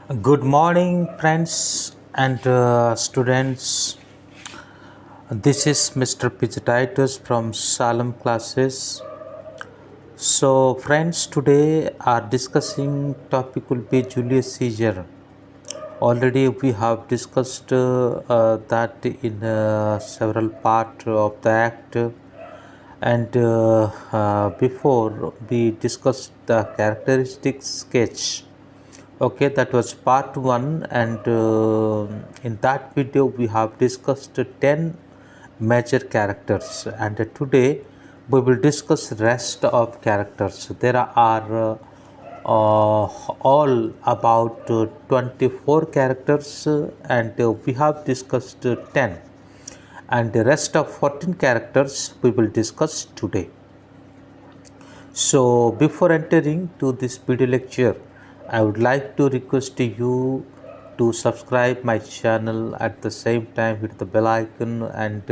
Good morning, friends and students. This is Mr. Pizatitus from Salem classes. So, friends, today our discussing topic will be Julius Caesar. Already we have discussed that in several part of the act, and before we discussed the characteristic sketch. Okay, that was part 1, and in that video we have discussed 10 major characters, and today we will discuss rest of characters. There are all about 24 characters, and we have discussed 10, and the rest of 14 characters we will discuss today. So before entering to this video lecture, I would like to request you to subscribe my channel, at the same time hit the bell icon and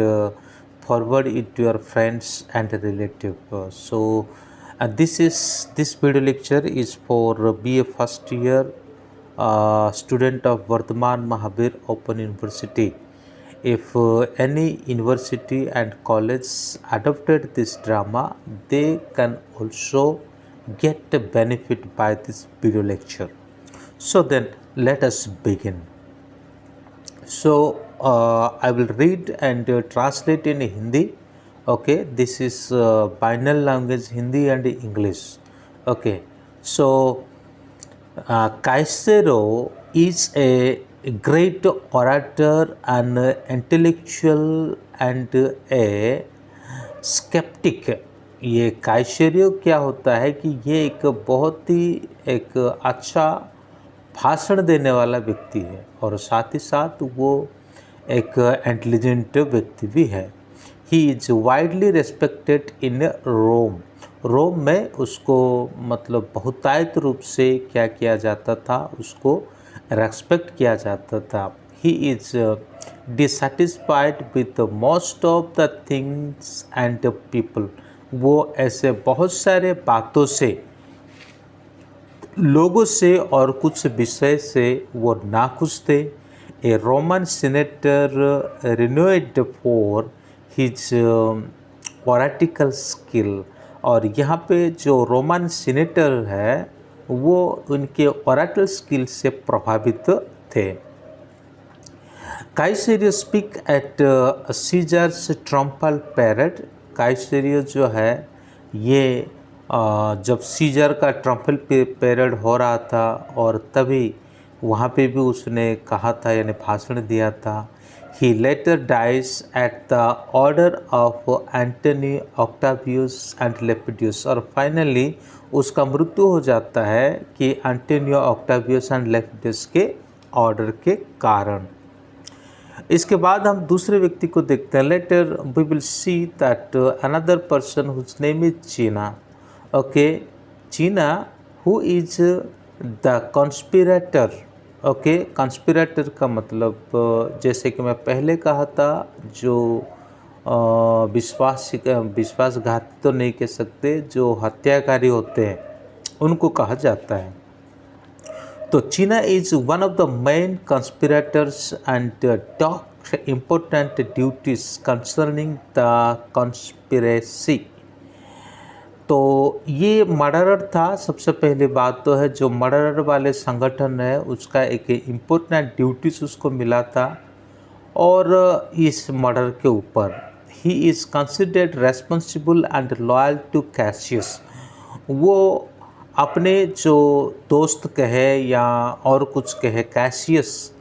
forward it to your friends and relative. This video lecture is for BA first year student of Vardhaman Mahabir Open University. If any university and college adopted this drama, they can also get the benefit by this video lecture. So then let us begin. So I will read and translate in Hindi. Okay, this is binary language Hindi and English. Okay, so Caicero is a great orator and intellectual and a skeptic. ये काइसेरियो क्या होता है कि ये एक बहुत ही एक अच्छा भाषण देने वाला व्यक्ति है और साथ ही साथ वो एक इंटेलिजेंट व्यक्ति भी है. ही इज वाइडली रेस्पेक्टेड इन रोम. रोम में उसको मतलब बहुतायत रूप से क्या किया जाता था, उसको रेस्पेक्ट किया जाता था. He is dissatisfied with most of the things and people. वो ऐसे बहुत सारे बातों से, लोगों से और कुछ विषय से वो नाखुश थे. A Roman senator renowned for his political skill. और यहाँ पे जो रोमन सीनेटर है वो उनके ओरेटल स्किल से प्रभावित थे. Cicero speak at Caesar's triumphal parade. Cicero जो है ये जब सीजर का ट्रम्पल पैरेड हो रहा था और तभी वहाँ पे भी उसने कहा था, यानी भाषण दिया था. He later dies at the order of Antony Octavius and Lepidus. और फाइनली उसका मृत्यु हो जाता है कि एंटोनियो ऑक्टावियस एंड लेपिडियस के ऑर्डर के कारण. इसके बाद हम दूसरे व्यक्ति को देखते हैं. Later we will see that another person whose name is Cinna. Okay, Cinna who is the conspirator. Okay, conspirator का मतलब जैसे कि मैं पहले कहा था, जो विश्वासघात तो नहीं कह सकते, जो हत्याकारी होते हैं उनको कहा जाता है. तो चीना is one of the main conspirators and talk important duties concerning the conspiracy. तो ये मर्डरर था. सबसे पहली बात तो है जो मर्डरर वाले संगठन है उसका एक इम्पोर्टेंट ड्यूटीज उसको मिला था. और इस मर्डर के ऊपर he is considered responsible and loyal to Cassius. वो अपने जो दोस्त कहे या और कुछ कहे, कैशियस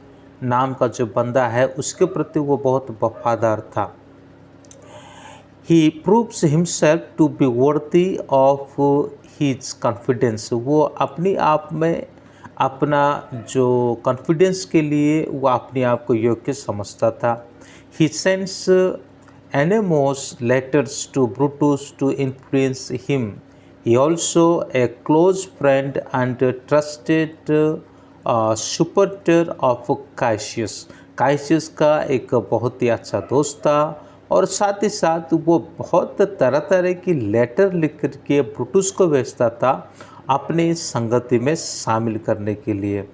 नाम का जो बंदा है उसके प्रति वो बहुत वफादार था. He proves himself to be worthy of his confidence. वो अपनी आप में अपना जो कॉन्फिडेंस के लिए वो अपने आप को योग्य समझता था. He sends anonymous letters to Brutus to influence him. He also a close friend and trusted supporter of Cassius. Cassius का एक बहुत ही अच्छा दोस्त था और साथ ही साथ वो बहुत तरह तरह की लेटर लिख करके ब्रूटस को भेजता था अपनी संगति में शामिल करने के लिए.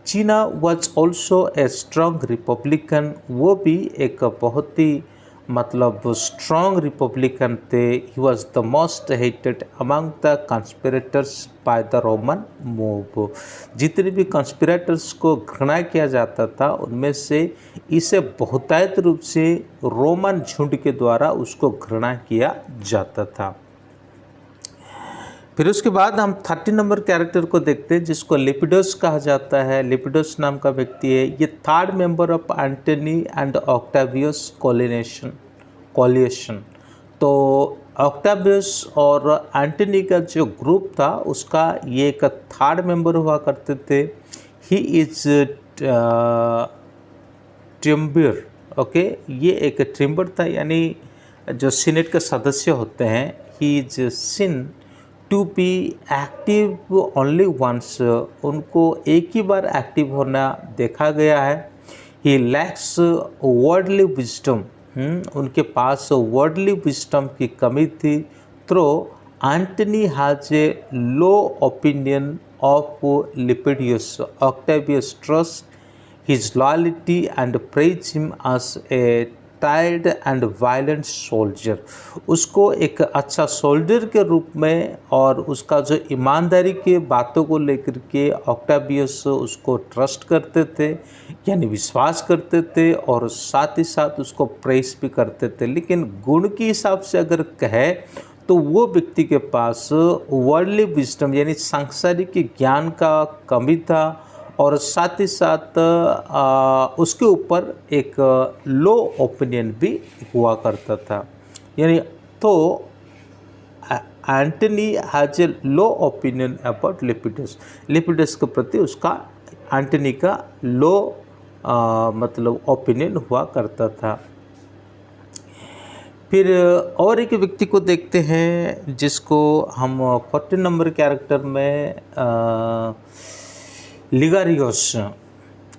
Cinna was also a strong republican, वो भी एक बहुत ही मतलब स्ट्रॉन्ग रिपब्लिकन थे। He was the most hated among the conspirators by the Roman mob. जितने भी कंस्पिरेटर्स को घृणा किया जाता था उनमें से इसे बहुतायत रूप से रोमन झुंड के द्वारा उसको घृणा किया जाता था। फिर उसके बाद हम 30 नंबर कैरेक्टर को देखते हैं जिसको लेपिडोस कहा जाता है। लेपिडोस नाम का व्यक्ति है, ये third member of Antony and Octavius coalition. तो ऑक्टावियस और एंटनी का जो ग्रुप था उसका ये एक थर्ड मेंबर हुआ करते थे। ही इज ट्रिम्बिर, ओके, ये एक ट्रिम्बर था, यानी जो सीनेट के सदस्य होते हैं। He is seen to be active only once, उनको एक ही बार एक्टिव होना देखा गया है। ही लैक्स वर्डली विजडम, उनके पास वर्डली विजडम की कमी थी। तो Antony has a low opinion of Lepidus. Octavius trust his loyalty and praise him as a tired and violent soldier. उसको एक अच्छा सोल्जर के रूप में और उसका जो ईमानदारी के बातों को लेकर के ऑक्टावियस उसको ट्रस्ट करते थे, यानी विश्वास करते थे, और साथ ही साथ उसको प्रेस भी करते थे। लेकिन गुण के हिसाब से अगर कहे तो वो व्यक्ति के पास वर्ल्डली विजडम यानी सांसारिक ज्ञान का कमी था, और साथ ही साथ उसके ऊपर एक लो ओपिनियन भी हुआ करता था। यानी तो Antony has a low opinion about Lepidus. Lepidus के प्रति उसका एंटनी का लो मतलब ओपिनियन हुआ करता था। फिर और एक व्यक्ति को देखते हैं जिसको हम 40 नंबर कैरेक्टर में लिगारियस।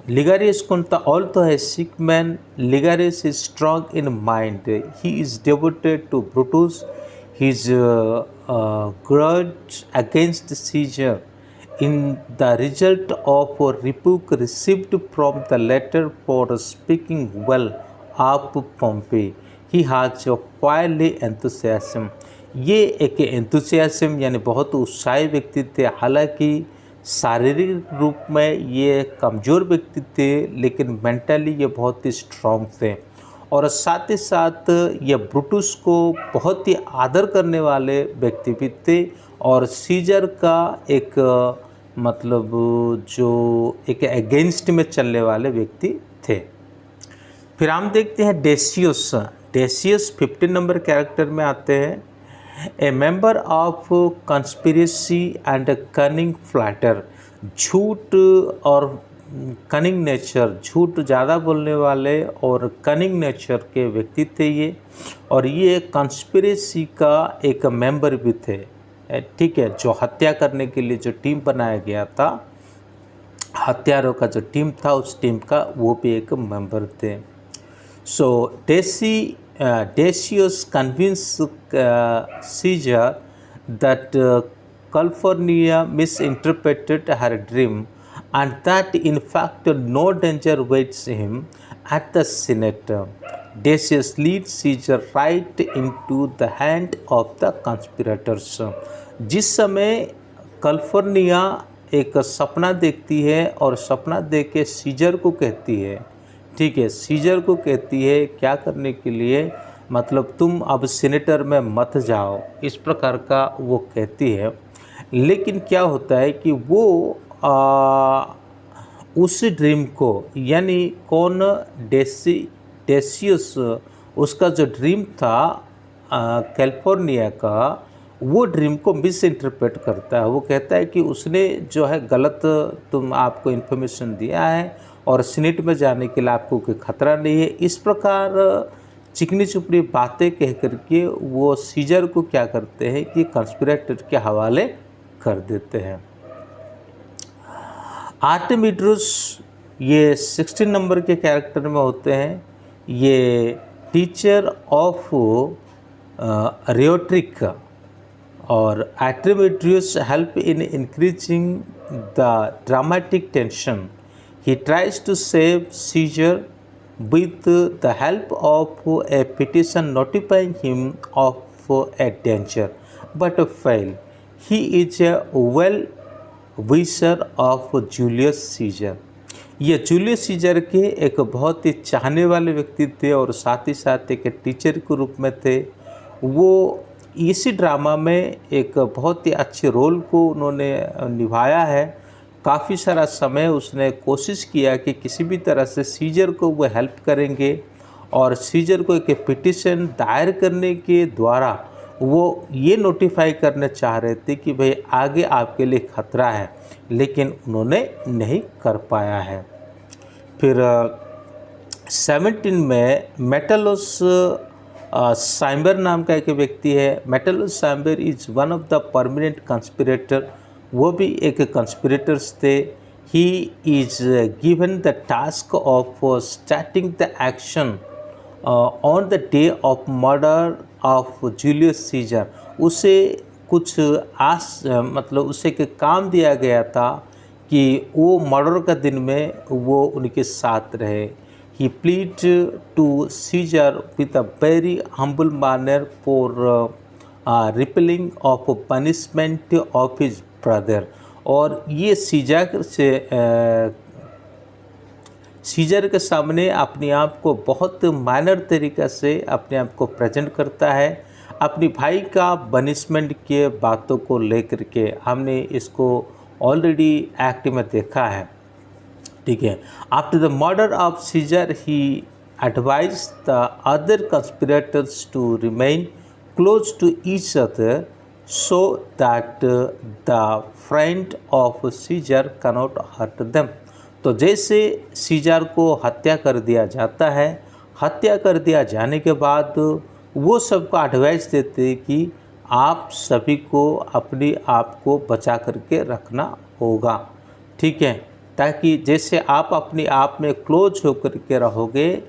लिगारियस कौन था? Although he sick man, Ligarius is strong in mind. He is devoted to Brutus. His grudge against Caesar in the result of a rebuke received from the latter for speaking well of Pompey. He has a fiery enthusiasm. ये एक enthusiasm यानी बहुत उत्साही व्यक्ति थे। हालांकि शारीरिक रूप में ये कमज़ोर व्यक्ति थे, लेकिन मेंटली ये बहुत ही स्ट्रॉन्ग थे। और साथ ही साथ ये ब्रूटस को बहुत ही आदर करने वाले व्यक्ति भी थे, और सीजर का एक मतलब जो एक अगेंस्ट में चलने वाले व्यक्ति थे। फिर हम देखते हैं डेसियस। डेसियस 15 नंबर कैरेक्टर में आते हैं। ए member of conspiracy and cunning flatter. झूठ और कनिंग नेचर, झूठ ज़्यादा बोलने वाले और कनिंग नेचर के व्यक्ति थे ये, और ये कंस्पिरेसी का एक मेंबर भी थे। ठीक है, जो हत्या करने के लिए जो टीम बनाया गया था, हत्यारों का जो टीम था उस टीम का वो भी एक मेंबर थे। So Decius convince Caesar that Calpurnia misinterpreted her dream and that in fact no danger waits him at the Senate. Decius leads Caesar right into the hand of the conspirators. जिस समय California एक सपना देखती है और सपना देख के सीजर को कहती है, ठीक है, सीजर को कहती है क्या करने के लिए, मतलब तुम अब सीनेटर में मत जाओ, इस प्रकार का वो कहती है। लेकिन क्या होता है कि वो उस ड्रीम को, यानी कौन, डेसियस, उसका जो ड्रीम था कैलिफोर्निया का, वो ड्रीम को मिस इंटरप्रेट करता है। वो कहता है कि उसने जो है गलत तुम आपको इन्फॉर्मेशन दिया है और सीनेट में जाने के लिए आपको कोई खतरा नहीं है। इस प्रकार चिकनी चुपड़ी बातें कह करके वो सीजर को क्या करते हैं कि कंस्पिरेटर के हवाले कर देते हैं। आर्टेमिड्रुस ये 16 नंबर के कैरेक्टर में होते हैं। ये टीचर ऑफ रियोट्रिक, और Artemidorus help in increasing the dramatic tension He tries to save Caesar with the help of a petition notifying him of a danger, but fail. He is a well wisher of Julius Caesar. ये Julius Caesar के एक बहुत ही चाहने वाले व्यक्ति थे और साथ ही साथ एक टीचर के रूप में थे। वो इसी ड्रामा में एक बहुत ही अच्छे रोल को उन्होंने निभाया है। काफ़ी सारा समय उसने कोशिश किया कि किसी भी तरह से सीजर को वो हेल्प करेंगे और सीजर को एक पिटिशन दायर करने के द्वारा वो ये नोटिफाई करना चाह रहे थे कि भाई आगे आपके लिए खतरा है, लेकिन उन्होंने नहीं कर पाया है। फिर 17 में मेटलस साइम्बर नाम का एक व्यक्ति है। Metellus Cimber is one of the permanent conspirator, वो भी एक कंस्पिरेटर्स थे। He is given the task of starting the action on the day of murder of Julius Caesar. उसे कुछ मतलब उसे एक काम दिया गया था कि वो मर्डर का दिन में वो उनके साथ रहे। He plead to Caesar with a very humble manner for repealing of punishment of his brother. और ये सीजर के सामने अपने आप को बहुत माइनर तरीक़े से अपने आप को प्रेजेंट करता है, अपनी भाई का पनिशमेंट के बातों को लेकर के। हमने इसको ऑलरेडी एक्ट में देखा है, ठीक है। After the murder of Caesar he advise the other conspirators to remain close to each other so that the friend of Caesar cannot hurt them। तो जैसे सीजर को हत्या कर दिया जाता है, हत्या कर दिया जाने के बाद वो सबको एडवाइस देते हैं कि आप सभी को अपने आप को बचा करके रखना होगा, ठीक है, ताकि जैसे आप अपने आप में क्लोज होकर के रहोगे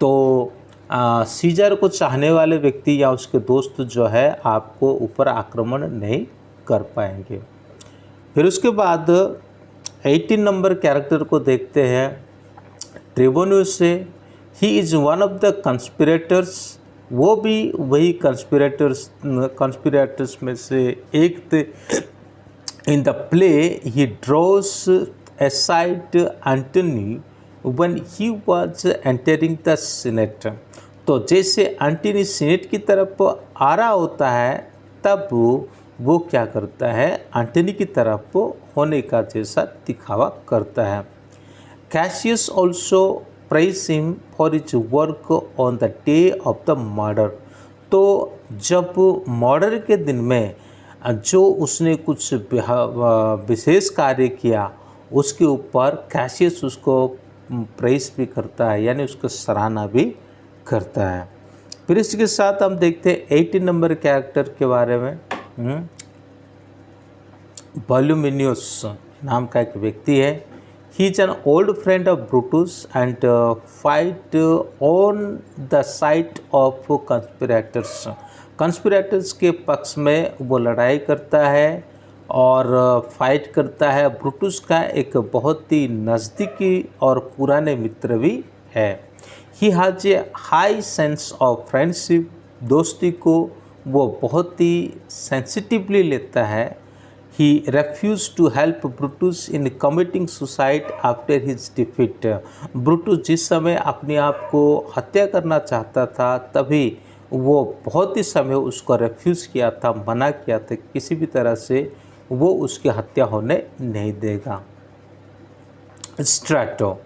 तो सीजर को चाहने वाले व्यक्ति या उसके दोस्त जो है आपको ऊपर आक्रमण नहीं कर पाएंगे। फिर उसके बाद 18 नंबर कैरेक्टर को देखते हैं, ट्रिबोनियस से। He is one of the conspirators, वो भी वही कंस्पिरेटर्स में से एक थे। In the play he draws aside Antony when he was entering the senate. तो जैसे एंटनी सीनेट की तरफ आ रहा होता है तब वो क्या करता है, एंटनी की तरफ होने का जैसा दिखावा करता है। Cassius also praise him for his work on the day of the murder। तो जब मर्डर के दिन में जो उसने कुछ विशेष कार्य किया उसके ऊपर कैशियस उसको प्रेस भी करता है, यानी उसको सराहना भी करता है। फिर इसके साथ हम देखते हैं 18 नंबर कैरेक्टर के बारे में। वॉल्यूमिनियस नाम का एक व्यक्ति है। He is an old friend of Brutus and fight on the side of conspirators. Conspirators के पक्ष में वो लड़ाई करता है और फाइट करता है। ब्रूटस का एक बहुत ही नज़दीकी और पुराने मित्र भी है। He has a high sense of friendship. दोस्ती को वो बहुत ही सेंसिटिवली लेता है। He refuse to help Brutus in committing suicide after his defeat. Brutus जिस समय अपने आप को हत्या करना चाहता था तभी वो बहुत ही समय उसको रेफ्यूज़ किया था, मना किया था, किसी भी तरह से वो उसकी हत्या होने नहीं देगा। Strato,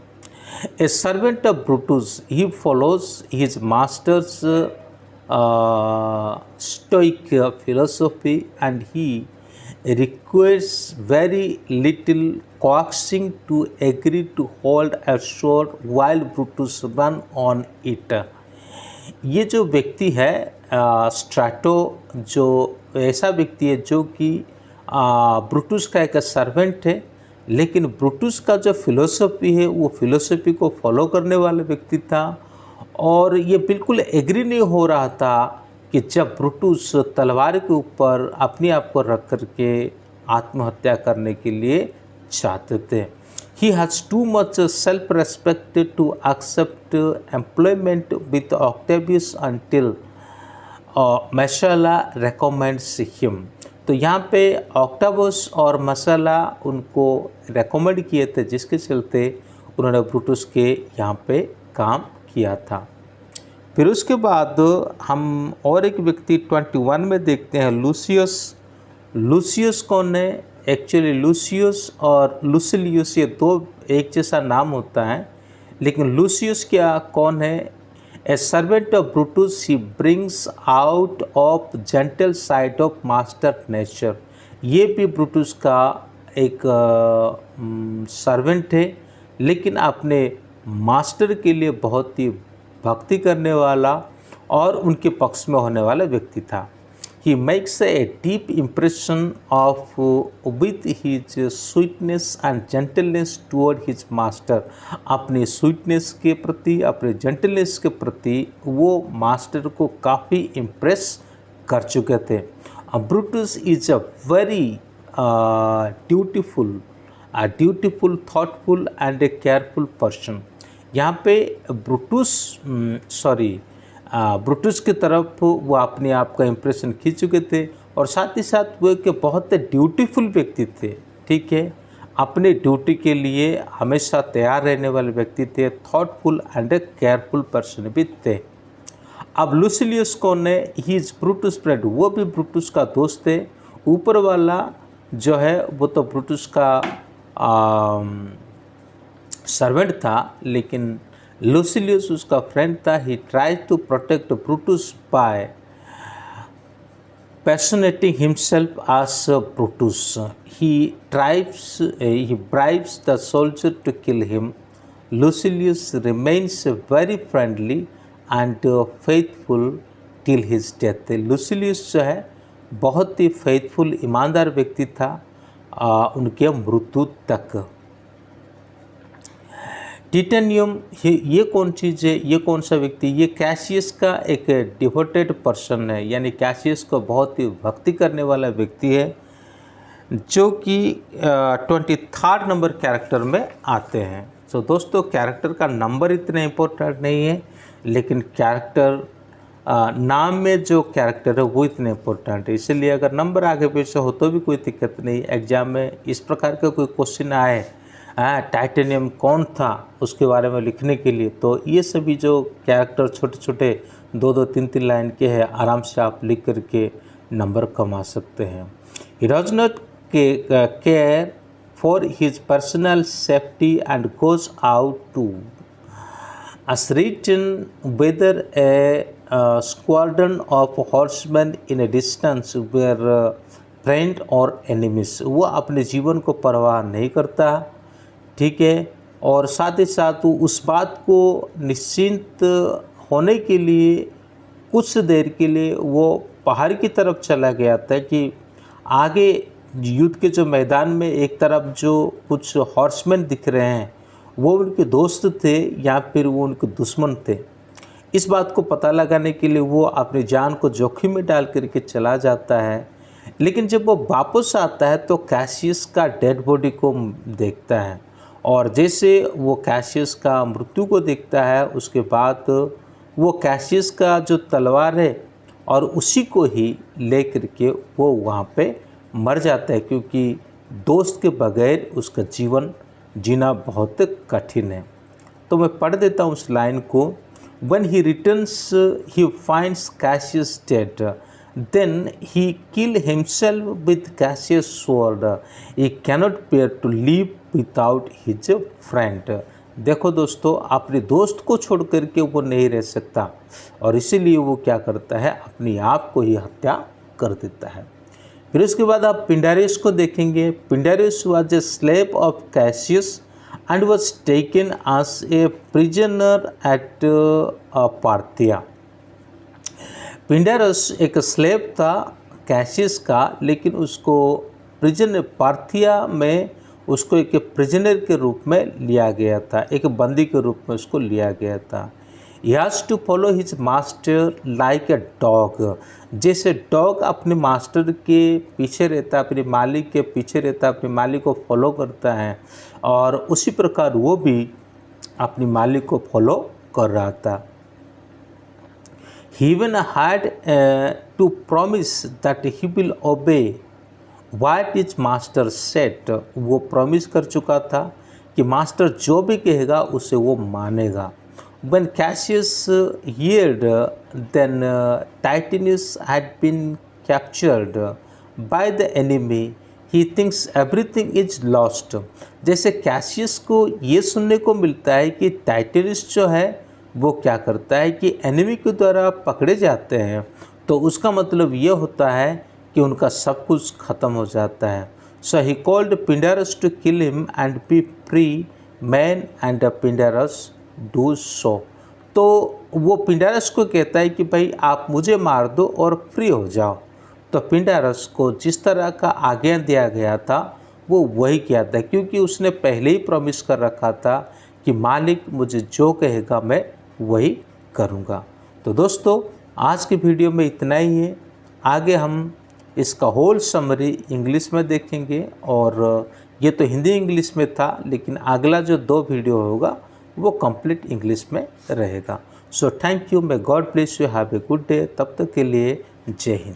A servant of Brutus, he follows his masters stoic philosophy and he requires very little coaxing to agree to hold a sword while Brutus run on it। ये जो व्यक्ति है स्ट्रैटो, जो ऐसा व्यक्ति है जो कि ब्रूटस का एक सर्वेंट है, लेकिन ब्रूटस का जो फिलोसफी है वो फिलोसफी को फॉलो करने वाला व्यक्ति था। और ये बिल्कुल एग्री नहीं हो रहा था कि जब ब्रूटस तलवार के ऊपर अपने आप को रख कर के आत्महत्या करने के लिए चाहते थे। He has too much self-respect to accept employment with Octavius until masala recommends him. तो यहाँ पे ऑक्टावस और मसाला उनको रेकमेंड किए थे, जिसके चलते उन्होंने ब्रूटस के यहाँ पे काम किया था। फिर उसके बाद हम और एक व्यक्ति 21 में देखते हैं, लूसियस। लूसियस कौन है? एक्चुअली लूसियस और लुसिलियस ये दो एक जैसा नाम होता है, लेकिन लूसियस क्या कौन है? ए servant of Brutus, he brings out of gentle side of master nature. ये भी ब्रूटस का एक सर्वेंट है, लेकिन अपने मास्टर के लिए बहुत ही भक्ति करने वाला और उनके पक्ष में होने वाला व्यक्ति था। He makes a deep impression of with his sweetness and gentleness toward his master. अपनी स्वीटनेस के प्रति, अपने जेंटलनेस के प्रति वो मास्टर को काफ़ी इम्प्रेस कर चुके थे। Brutus is a very dutiful, thoughtful and A careful person. यहाँ पे ब्रूटस की तरफ वो अपने आप का इम्प्रेशन खींच चुके थे, और साथ ही साथ वो एक बहुत ड्यूटीफुल व्यक्ति थे। ठीक है, अपने ड्यूटी के लिए हमेशा तैयार रहने वाले व्यक्ति थे, thoughtful and A careful person भी थे। अब लुसिलियस कौन है? ही इज ब्रूटस फ्रेंड, वो भी ब्रूटस का दोस्त है। ऊपर वाला जो है वो तो ब्रूटस का सर्वेंट था, लेकिन लुसिलियस उसका फ्रेंड था। He tries to protect Brutus by personating himself as Brutus. He bribes the soldier to kill him. Lucilius remains very friendly and faithful till his death. Lucilius जो है बहुत ही फेथफुल, ईमानदार व्यक्ति था उनके मृत्यु तक। टिटेनियम, ये कौन चीज़ है? ये कौन सा व्यक्ति? ये कैसियस का एक डिवोटेड पर्सन है, यानी कैसियस को बहुत ही भक्ति करने वाला व्यक्ति है, जो कि 23rd नंबर कैरेक्टर में आते हैं। तो दोस्तों, कैरेक्टर का नंबर इतना इम्पोर्टेंट नहीं है, लेकिन कैरेक्टर नाम में जो कैरेक्टर है वो इतना इम्पोर्टेंट है। इसलिए अगर नंबर आगे पीछे हो तो भी कोई दिक्कत नहीं। एग्जाम में इस प्रकार का कोई क्वेश्चन आए, टाइटेनियम कौन था उसके बारे में लिखने के लिए, तो ये सभी जो कैरेक्टर छोटे छोटे 2-2, 3-3 लाइन के हैं, आराम से आप लिख करके नंबर कमा सकते हैं। He does not care for his personal safety and goes out to ascertain whether a squadron of horsemen in a distance were friend or enemies. वो अपने जीवन को परवाह नहीं करता, ठीक है, और साथ ही साथ वो उस बात को निश्चिंत होने के लिए कुछ देर के लिए वो पहाड़ की तरफ चला गया था कि आगे युद्ध के जो मैदान में एक तरफ जो कुछ हॉर्समैन दिख रहे हैं वो उनके दोस्त थे या फिर वो उनके दुश्मन थे। इस बात को पता लगाने के लिए वो अपनी जान को जोखिम में डाल करके चला जाता है, लेकिन जब वो वापस आता है तो कैसियस का डेड बॉडी को देखता है, और जैसे वो कैसियस का मृत्यु को देखता है उसके बाद वो कैसियस का जो तलवार है और उसी को ही ले करके वो वहाँ पे मर जाता है, क्योंकि दोस्त के बगैर उसका जीवन जीना बहुत कठिन है। तो मैं पढ़ देता हूँ उस लाइन को। When he returns, he finds Cassius dead. Then he kill himself with Cassius' sword. He cannot bear to live without his friend. देखो दोस्तों, अपने दोस्त को छोड़ करके वो नहीं रह सकता, और इसीलिए वो क्या करता है, अपने आप को ही हत्या कर देता है। फिर उसके बाद आप पिंडारियस को देखेंगे। Pindarus was a slave of Cassius and was taken as a prisoner at Parthia. Pindarus एक स्लेव था कैसियस का, लेकिन उसको पार्थिया में उसको एक प्रिजनर के रूप में लिया गया था, एक बंदी के रूप में उसको लिया गया था। He has to follow his master like a dog. जैसे डॉग अपने मास्टर के पीछे रहता है, अपने मालिक के पीछे रहता है, अपने मालिक को फॉलो करता है, और उसी प्रकार वो भी अपने मालिक को फॉलो कर रहा था। He even had to promise that he will obey what his master said। वो प्रॉमिस कर चुका था कि मास्टर जो भी कहेगा उसे वो मानेगा। When Cassius heard then Titinius had been captured by the enemy, he thinks everything is lost। जैसे कैसियस को ये सुनने को मिलता है कि टाइटेनियस जो है वो क्या करता है कि एनिमी के द्वारा पकड़े जाते हैं, तो उसका मतलब ये होता है कि उनका सब कुछ ख़त्म हो जाता है। So he called Pindarus to kill him and be free man and Pindarus do so. तो वो पिंडारस को कहता है कि भाई आप मुझे मार दो और फ्री हो जाओ। तो पिंडारस को जिस तरह का आज्ञा दिया गया था वो वही किया था, क्योंकि उसने पहले ही प्रॉमिस कर रखा था कि मालिक मुझे जो कहेगा मैं वही करूँगा। तो दोस्तों आज की वीडियो में इतना ही है। आगे हम इसका होल समरी इंग्लिश में देखेंगे, और ये तो हिंदी इंग्लिश में था, लेकिन अगला जो 2 वीडियो होगा वो कंप्लीट इंग्लिश में रहेगा। So thank you, may God bless you, have a good day. तब तक के लिए जय हिंद।